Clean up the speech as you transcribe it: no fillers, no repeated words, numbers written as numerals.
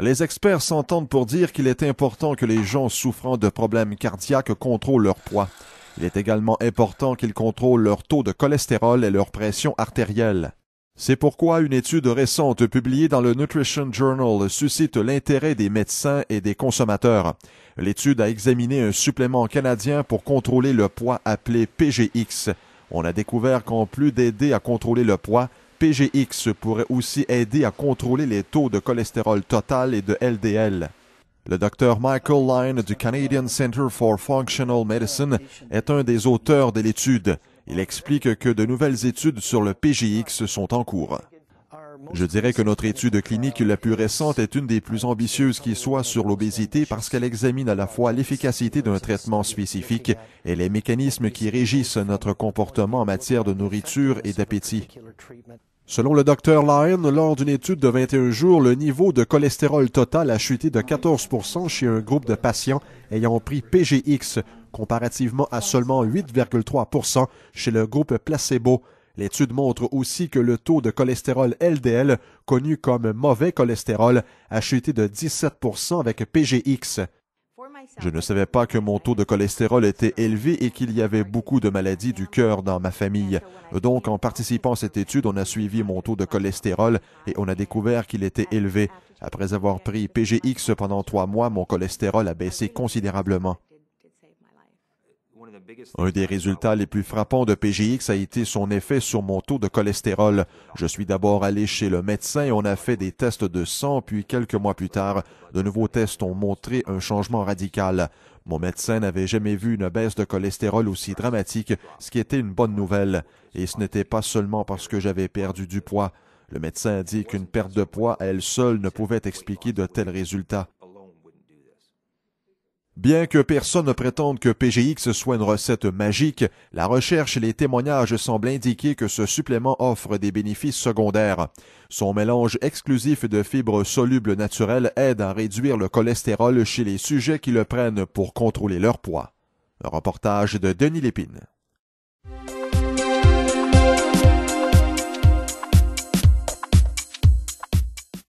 Les experts s'entendent pour dire qu'il est important que les gens souffrant de problèmes cardiaques contrôlent leur poids. Il est également important qu'ils contrôlent leur taux de cholestérol et leur pression artérielle. C'est pourquoi une étude récente publiée dans le Nutrition Journal suscite l'intérêt des médecins et des consommateurs. L'étude a examiné un supplément canadien pour contrôler le poids appelé PGX. On a découvert qu'en plus d'aider à contrôler le poids, PGX pourrait aussi aider à contrôler les taux de cholestérol total et de LDL. Le Dr Michael Line du Canadian Centre for Functional Medicine est un des auteurs de l'étude. Il explique que de nouvelles études sur le PGX sont en cours. Je dirais que notre étude clinique la plus récente est une des plus ambitieuses qui soit sur l'obésité parce qu'elle examine à la fois l'efficacité d'un traitement spécifique et les mécanismes qui régissent notre comportement en matière de nourriture et d'appétit. Selon le Dr Lyon, lors d'une étude de 21 jours, le niveau de cholestérol total a chuté de 14% chez un groupe de patients ayant pris PGX, comparativement à seulement 8,3% chez le groupe placebo. L'étude montre aussi que le taux de cholestérol LDL, connu comme mauvais cholestérol, a chuté de 17% avec PGX. Je ne savais pas que mon taux de cholestérol était élevé et qu'il y avait beaucoup de maladies du cœur dans ma famille. Donc, en participant à cette étude, on a suivi mon taux de cholestérol et on a découvert qu'il était élevé. Après avoir pris PGX pendant 3 mois, mon cholestérol a baissé considérablement. Un des résultats les plus frappants de PGX a été son effet sur mon taux de cholestérol. Je suis d'abord allé chez le médecin et on a fait des tests de sang, puis quelques mois plus tard, de nouveaux tests ont montré un changement radical. Mon médecin n'avait jamais vu une baisse de cholestérol aussi dramatique, ce qui était une bonne nouvelle. Et ce n'était pas seulement parce que j'avais perdu du poids. Le médecin a dit qu'une perte de poids à elle seule ne pouvait expliquer de tels résultats. Bien que personne ne prétende que PGX soit une recette magique, la recherche et les témoignages semblent indiquer que ce supplément offre des bénéfices secondaires. Son mélange exclusif de fibres solubles naturelles aide à réduire le cholestérol chez les sujets qui le prennent pour contrôler leur poids. Un reportage de Denis Lépine.